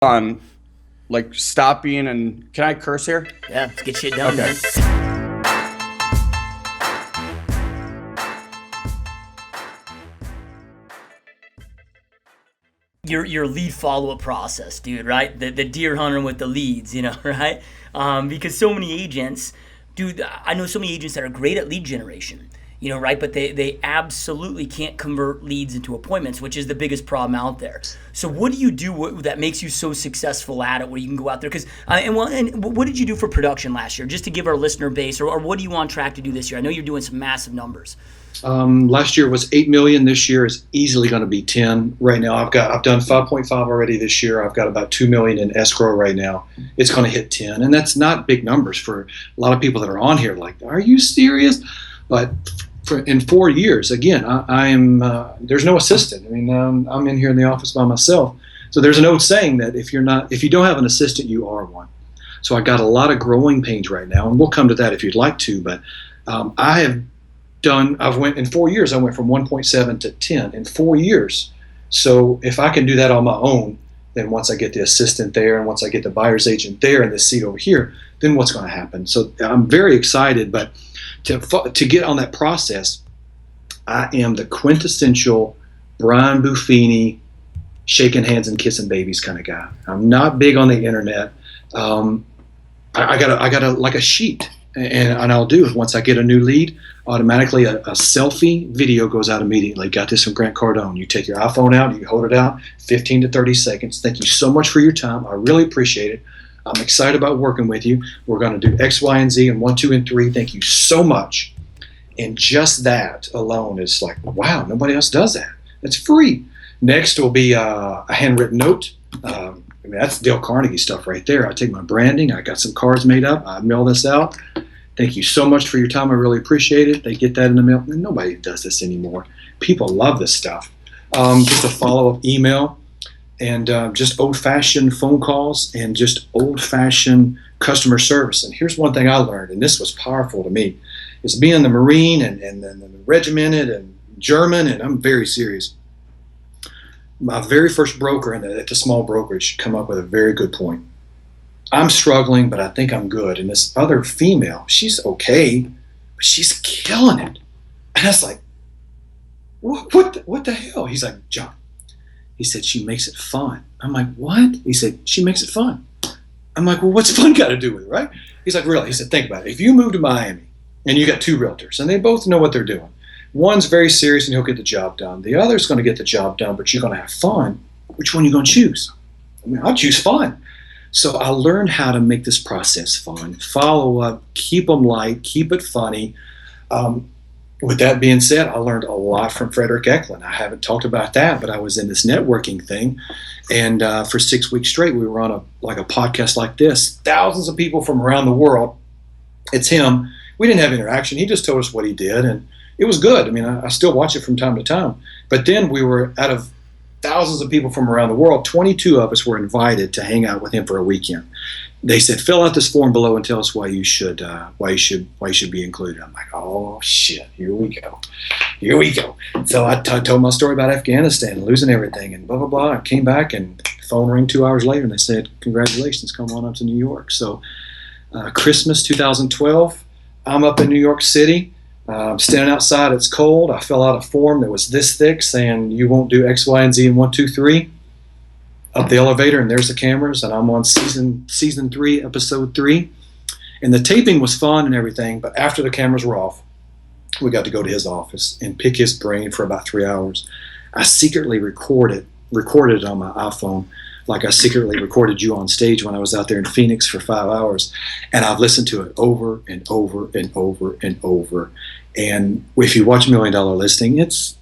on like stopping and can I curse here? Yeah, let's get shit done. Okay. Your lead follow-up process, dude, right? The deer hunter with the leads, right? Because so many agents, dude, I know so many agents that are great at lead generation, right? But they absolutely can't convert leads into appointments, which is the biggest problem out there. So what do you do that makes you so successful at it, where you can go out there? Because and what did you do for production last year, just to give our listener base, or what do you on track to do this year? I know you're doing some massive numbers. Last year was 8 million. This year is easily going to be 10. Right now, I've done 5.5 already this year. I've got about 2 million in escrow right now. It's going to hit 10, and that's not big numbers for a lot of people that are on here. Like, are you serious? But in 4 years, again, I am. There's no assistant. I mean, I'm in here in the office by myself. So there's an old saying that if you don't have an assistant, you are one. So I got a lot of growing pains right now, and we'll come to that if you'd like to. But in 4 years, I went from 1.7 to 10 in 4 years. So if I can do that on my own, then once I get the assistant there and once I get the buyer's agent there and the seat over here, then what's going to happen? So I'm very excited, but to get on that process, I am the quintessential Brian Buffini, shaking hands and kissing babies kind of guy. I'm not big on the internet. I got a sheet. And I'll do it once I get a new lead. Automatically, a selfie video goes out immediately. Got this from Grant Cardone. You take your iPhone out, you hold it out, 15 to 30 seconds. Thank you so much for your time. I really appreciate it. I'm excited about working with you. We're going to do X, Y, and Z and 1, 2, and 3. Thank you so much. And just that alone is like, wow, nobody else does that. It's free. Next will be a handwritten note. That's Dale Carnegie stuff right there. I take my branding. I got some cards made up. I mail this out. Thank you so much for your time. I really appreciate it. They get that in the mail. And nobody does this anymore. People love this stuff. Just a follow-up email and just old-fashioned phone calls and just old-fashioned customer service. And here's one thing I learned, and this was powerful to me, is being the Marine and the regimented and German, and I'm very serious. My very first broker at the small brokerage come up with a very good point. I'm struggling, but I think I'm good. And this other female, she's okay, but she's killing it. And I was like, what the hell? He's like, John, he said, she makes it fun. I'm like, what? He said, she makes it fun. I'm like, well, what's fun got to do with it, right? He's like, really? He said, think about it. If you move to Miami and you got two realtors and they both know what they're doing, one's very serious and he'll get the job done. The other's going to get the job done, but you're going to have fun. Which one are you going to choose? I mean, I'll choose fun. So I learned how to make this process fun, follow up, keep them light, keep it funny. With that being said, I learned a lot from Frederick Eklund. I haven't talked about that, but I was in this networking thing. And for 6 weeks straight, we were on a podcast like this. Thousands of people from around the world. It's him. We didn't have interaction. He just told us what he did. And it was good. I mean, I still watch it from time to time. But then we were, out of thousands of people from around the world, 22 of us were invited to hang out with him for a weekend. They said, fill out this form below and tell us why you should be included. I'm like, oh shit, here we go. So I told my story about Afghanistan, losing everything, and blah blah blah. I came back and the phone rang 2 hours later, and they said, congratulations, come on up to New York. So Christmas 2012, I'm up in New York City. Standing outside, it's cold. I fill out a form that was this thick saying you won't do X, Y, and Z in 1, 2, 3. Up the elevator, and there's the cameras, and I'm on season 3, episode 3. And the taping was fun and everything, but after the cameras were off, we got to go to his office and pick his brain for about 3 hours. I secretly recorded it on my iPhone, like I secretly recorded you on stage when I was out there in Phoenix for 5 hours. And I've listened to it over and over and over and over. And if you watch $1 Million Listing, it's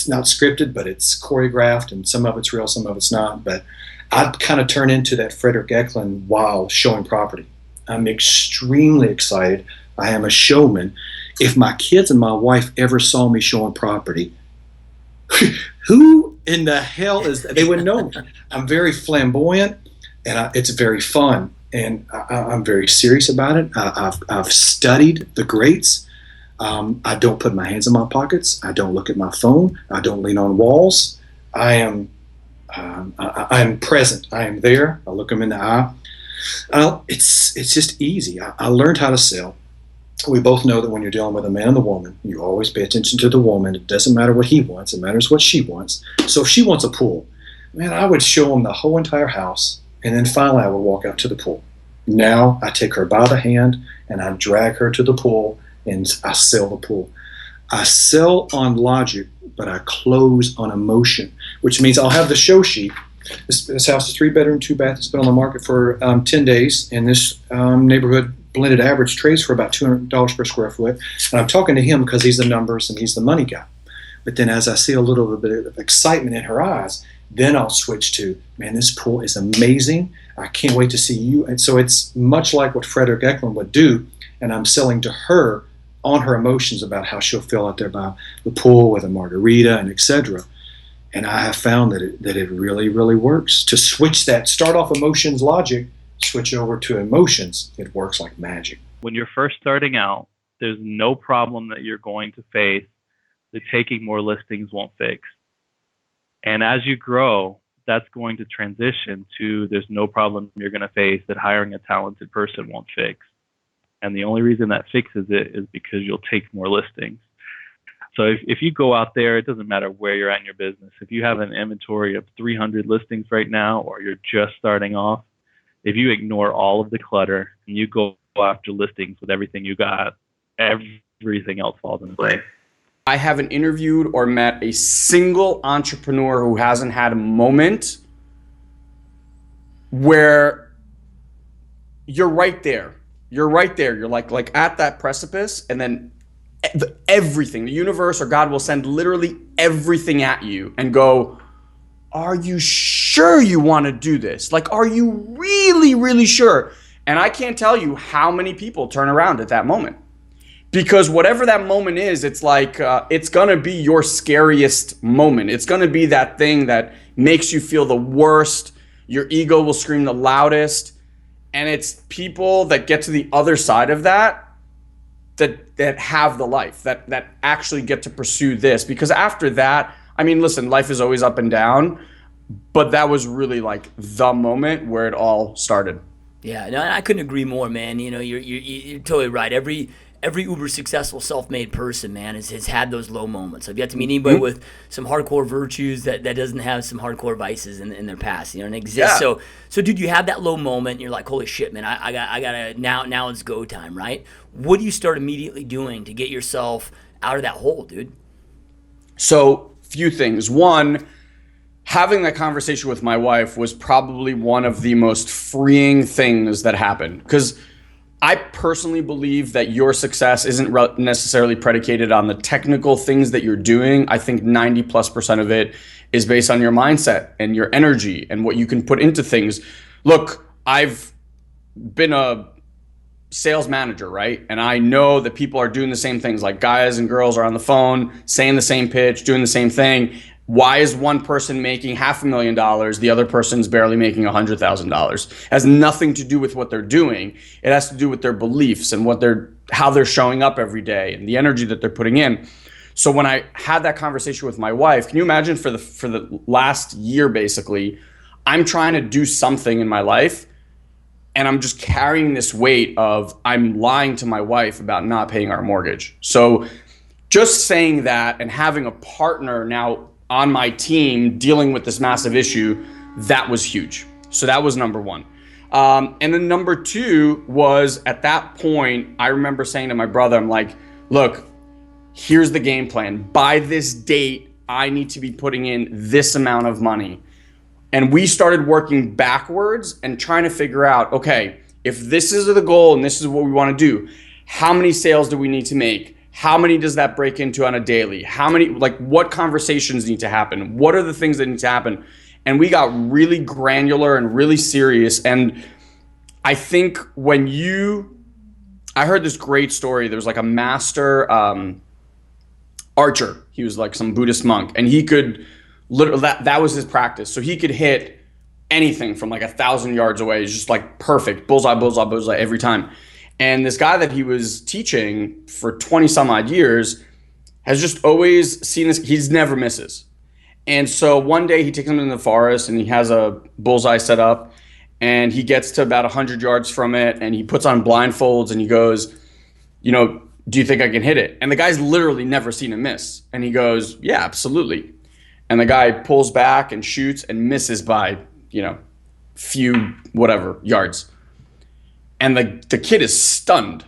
not scripted, but it's choreographed, and some of it's real, some of it's not. But I kind of turn into that Frederick Eklund while showing property. I'm extremely excited. I am a showman. If my kids and my wife ever saw me showing property, who in the hell is that? They wouldn't know me. I'm very flamboyant, and it's very fun, and I'm very serious about it. I've studied the greats. I don't put my hands in my pockets. I don't look at my phone. I don't lean on walls. I'm I'm present. I am there. I look them in the eye. It's just easy. I learned how to sell. We both know that when you're dealing with a man and a woman, you always pay attention to the woman. It doesn't matter what he wants. It matters what she wants. So if she wants a pool, man, I would show them the whole entire house, and then finally I would walk out to the pool. Now I take her by the hand and I drag her to the pool and I sell the pool. I sell on logic, but I close on emotion, which means I'll have the show sheet. This house is 3-bedroom, 2-bath. It's been on the market for 10 days, and this neighborhood blended average trades for about $200 per square foot. And I'm talking to him because he's the numbers and he's the money guy. But then as I see a little bit of excitement in her eyes, then I'll switch to, man, this pool is amazing. I can't wait to see you. And so it's much like what Frederick Eklund would do, and I'm selling to her on her emotions about how she'll feel out there by the pool with a margarita and etc. And I have found that it really, really works. To switch that, start off emotions, logic, switch over to emotions, it works like magic. When you're first starting out, there's no problem that you're going to face that taking more listings won't fix. And as you grow, that's going to transition to there's no problem you're going to face that hiring a talented person won't fix. And the only reason that fixes it is because you'll take more listings. So if you go out there, it doesn't matter where you're at in your business. If you have an inventory of 300 listings right now, or you're just starting off, if you ignore all of the clutter and you go after listings with everything you got, everything else falls into place. I haven't interviewed or met a single entrepreneur who hasn't had a moment where you're right there. You're right there. You're like at that precipice, and then everything, the universe or God will send literally everything at you and go, are you sure you want to do this? Like, are you really, really sure? And I can't tell you how many people turn around at that moment. Because whatever that moment is, it's like, it's going to be your scariest moment. It's going to be that thing that makes you feel the worst. Your ego will scream the loudest. And it's people that get to the other side of that have the life, that actually get to pursue this. Because after that, I mean, listen, life is always up and down. But that was really like the moment where it all started. Yeah, no, I couldn't agree more, man. You know, you're totally right. Every uber successful self-made person, man, has had those low moments. I've yet to meet anybody with some hardcore virtues that doesn't have some hardcore vices in their past, you know, and exist. Yeah. So dude, you have that low moment and you're like, holy shit, man, I gotta now it's go time, right? What do you start immediately doing to get yourself out of that hole, dude? So, few things. One, having that conversation with my wife was probably one of the most freeing things that happened, because I personally believe that your success isn't necessarily predicated on the technical things that you're doing. I think 90+% of it is based on your mindset and your energy and what you can put into things. Look, I've been a sales manager, right? And I know that people are doing the same things, like guys and girls are on the phone, saying the same pitch, doing the same thing. Why is one person making $500,000, the other person's barely making $100,000? It has nothing to do with what they're doing. It has to do with their beliefs and how they're showing up every day and the energy that they're putting in. So when I had that conversation with my wife, can you imagine for the last year, basically, I'm trying to do something in my life and I'm just carrying this weight of I'm lying to my wife about not paying our mortgage. So just saying that and having a partner now on my team dealing with this massive issue, that was huge. So that was number one. And then number two was, at that point, I remember saying to my brother, I'm like, look, here's the game plan. By this date, I need to be putting in this amount of money. And we started working backwards and trying to figure out, okay, if this is the goal and this is what we want to do, how many sales do we need to make? How many does that break into on a daily? How many, like, what conversations need to happen? What are the things that need to happen? And we got really granular and really serious. And I think I heard this great story. There was like a master archer. He was like some Buddhist monk, and he could literally, that was his practice. So he could hit anything from like 1,000 yards away. It's just like perfect, bullseye, bullseye, bullseye every time. And this guy that he was teaching for 20 some odd years has just always seen this. He's never misses. And so one day he takes him in the forest and he has a bullseye set up and he gets to about 100 yards from it and he puts on blindfolds and he goes, you know, do you think I can hit it? And the guy's literally never seen him miss. And he goes, yeah, absolutely. And the guy pulls back and shoots and misses by, you know, few whatever yards. And the kid is stunned.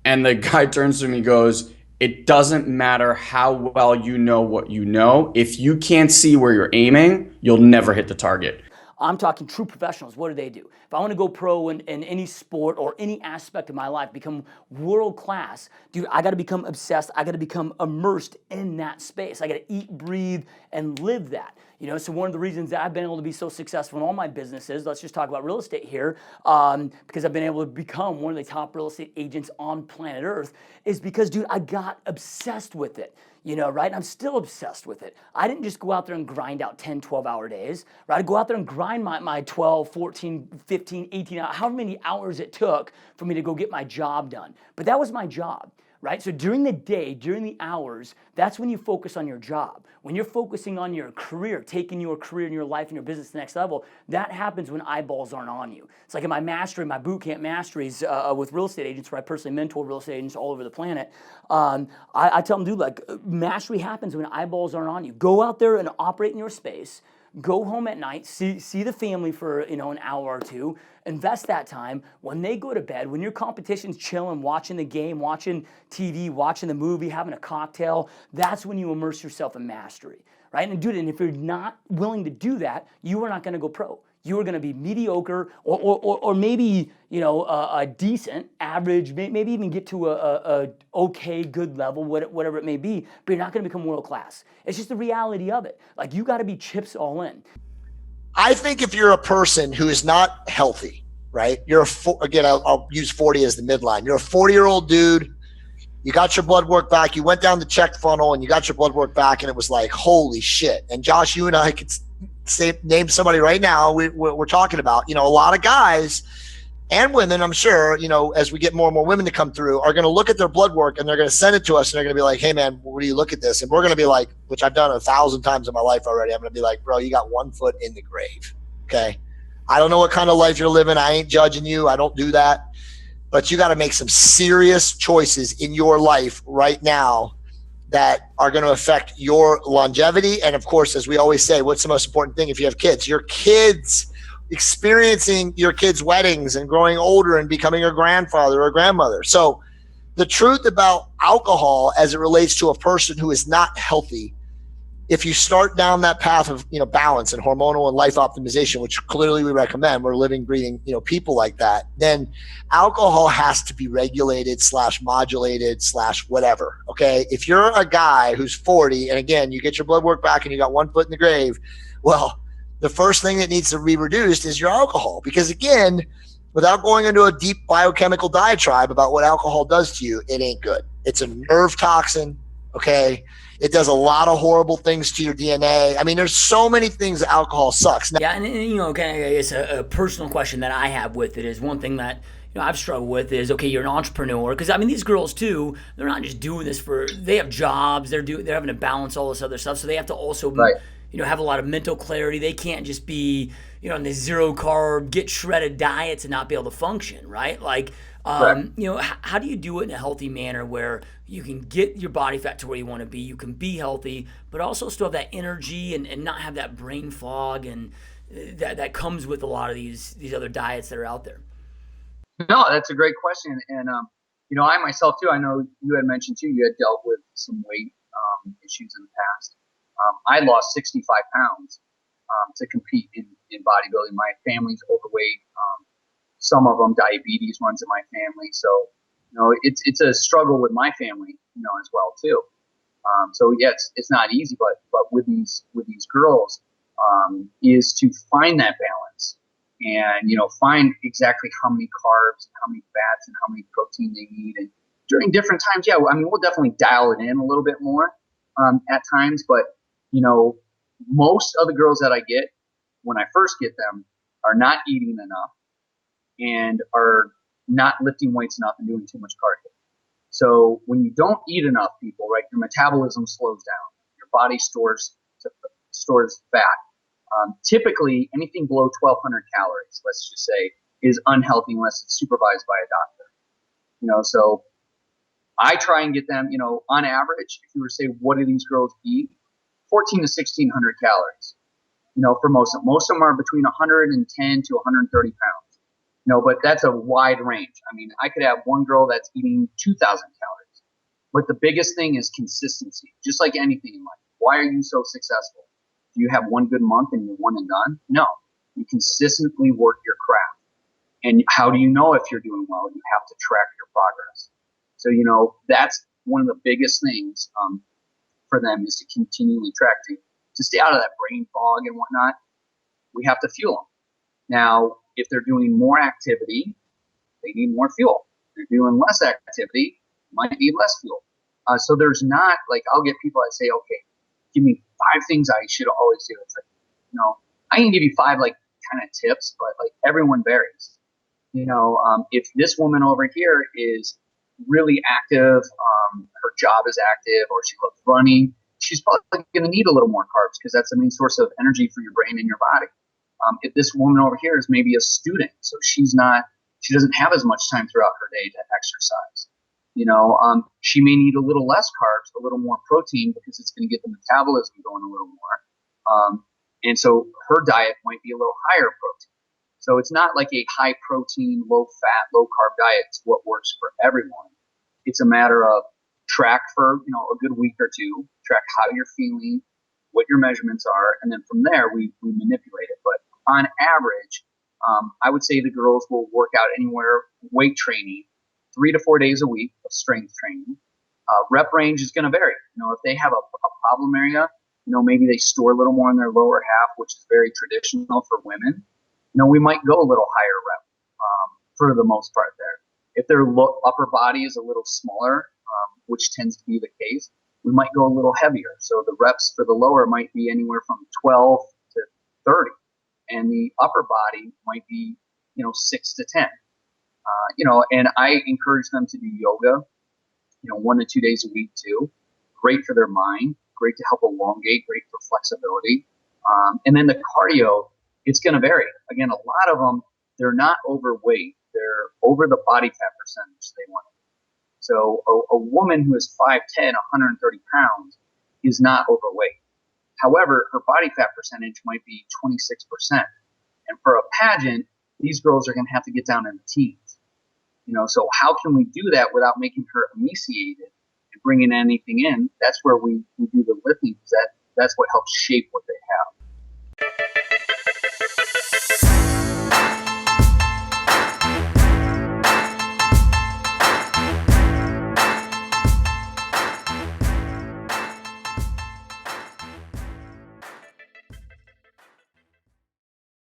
And the guy turns to him and goes, it doesn't matter how well you know what you know. If you can't see where you're aiming, you'll never hit the target. I'm talking true professionals. What do? If I want to go pro in any sport or any aspect of my life, become world class, dude, I got to become obsessed. I got to become immersed in that space. I got to eat, breathe, and live that. You know, so one of the reasons that I've been able to be so successful in all my businesses, let's just talk about real estate here, because I've been able to become one of the top real estate agents on planet Earth, is because, dude, I got obsessed with it. You know, right? And I'm still obsessed with it. I didn't just go out there and grind out 10, 12-hour days, right? I go out there and grind my 12, 14, 15, 18, however many hours it took for me to go get my job done. But that was my job, right? So during the day, during the hours, that's when you focus on your job. When you're focusing on your career, taking your career and your life and your business to the next level, that happens when eyeballs aren't on you. It's like in my mastery, my boot camp masteries with real estate agents, where I personally mentor real estate agents all over the planet. I tell them, dude, like mastery happens when eyeballs aren't on you. Go out there and operate in your space. Go home at night, see the family for an hour or two, invest that time. When they go to bed, when your competition's chilling, watching the game, watching TV, watching the movie, having a cocktail, that's when you immerse yourself in mastery, right? And dude, and if you're not willing to do that, you are not going to go pro. You are going to be mediocre or maybe, a decent, average, maybe even get to a okay, good level, whatever it may be, but you're not going to become world class. It's just the reality of it. Like, you got to be chips all in. I think if you're a person who is not healthy, right? I'll use 40 as the midline. You're a 40-year-old dude. You got your blood work back. You went down the check funnel and you got your blood work back, and it was like, holy shit. And Josh, you and I could name somebody right now we're talking about. A lot of guys and women, I'm sure, as we get more and more women to come through, are going to look at their blood work and they're going to send it to us and they're going to be like, hey man, what do you look at this? And we're going to be like, which I've done 1,000 times in my life already. I'm going to be like, bro, you got 1 foot in the grave. Okay. I don't know what kind of life you're living. I ain't judging you. I don't do that, but you got to make some serious choices in your life right now that are going to affect your longevity. And of course, as we always say, what's the most important thing if you have kids? Your kids, experiencing your kids' weddings and growing older and becoming a grandfather or a grandmother. So the truth about alcohol as it relates to a person who is not healthy, if you start down that path of balance and hormonal and life optimization, which clearly we recommend, we're living, breathing people like that, then alcohol has to be regulated / modulated / whatever. Okay, if you're a guy who's 40 and again you get your blood work back and you got 1 foot in the grave, well, the first thing that needs to be reduced is your alcohol, because again, without going into a deep biochemical diatribe about what alcohol does to you, it ain't good. It's a nerve toxin. Okay. It does a lot of horrible things to your DNA. I mean, there's so many things that alcohol sucks. Yeah, and it's a personal question that I have with it is one thing that I've struggled with is, okay, you're an entrepreneur, because I mean these girls too, they're not just doing this they have jobs, they're having to balance all this other stuff, so they have to also have a lot of mental clarity. They can't just be on the zero carb, get shredded diets and not be able to function, right? Like, how do you do it in a healthy manner where you can get your body fat to where you want to be, you can be healthy, but also still have that energy and not have that brain fog and that comes with a lot of these other diets that are out there? No, that's a great question. And, I myself too, I know you had mentioned too, you had dealt with some weight issues in the past. I lost 65 pounds to compete in bodybuilding. My family's overweight. Some of them, diabetes runs in my family. So, it's a struggle with my family, as well too. So yeah, it's not easy, but with these girls, is to find that balance and, find exactly how many carbs, how many fats, and how many protein they need. And during different times, yeah, I mean, we'll definitely dial it in a little bit more at times, but most of the girls that I get when I first get them are not eating enough and are not lifting weights enough and doing too much cardio. So when you don't eat enough, people, right, your metabolism slows down. Your body stores stores fat. Typically, anything below 1,200 calories, let's just say, is unhealthy unless it's supervised by a doctor. So I try and get them, on average, if you were to say, what do these girls eat? 14 to 1,600 calories. For most of them. Most of them are between 110 to 130 pounds. But that's a wide range. I mean, I could have one girl that's eating 2,000 calories. But the biggest thing is consistency, just like anything in life. Why are you so successful? Do you have one good month and you're one and done? No. You consistently work your craft. And how do you know if you're doing well? You have to track your progress. So, that's one of the biggest things for them is to continually track, to stay out of that brain fog and whatnot. We have to fuel them. Now, if they're doing more activity, they need more fuel. If they're doing less activity, might need less fuel. So there's not, like, I'll get people that say, okay, give me 5 things I should always do. It's like, I can give you 5 like kind of tips, but like everyone varies. If this woman over here is really active, her job is active, or she loves running, she's probably going to need a little more carbs because that's the main source of energy for your brain and your body. If this woman over here is maybe a student, so she doesn't have as much time throughout her day to exercise. She may need a little less carbs, a little more protein because it's going to get the metabolism going a little more. And so her diet might be a little higher protein. So it's not like a high protein, low fat, low carb diet is what works for everyone. It's a matter of track for, a good week or two, track how you're feeling, what your measurements are, and then from there we manipulate it. But on average, I would say the girls will work out anywhere, weight training, 3 to 4 days a week of strength training. Rep range is going to vary. If they have a problem area, maybe they store a little more in their lower half, which is very traditional for women. We might go a little higher rep for the most part there. If their upper body is a little smaller, which tends to be the case, we might go a little heavier. So the reps for the lower might be anywhere from 12 to 30, and the upper body might be 6 to 10. And I encourage them to do yoga, 1 to 2 days a week too. Great for their mind, great to help elongate, great for flexibility. And then the cardio, it's going to vary. Again, a lot of them, they're not overweight. They're over the body fat percentage they want. So a woman who is 5'10", 130 pounds is not overweight. However, her body fat percentage might be 26%. And for a pageant, these girls are going to have to get down in the teens. So how can we do that without making her emaciated and bringing anything in? That's where we do the lifting, because that's what helps shape what they have.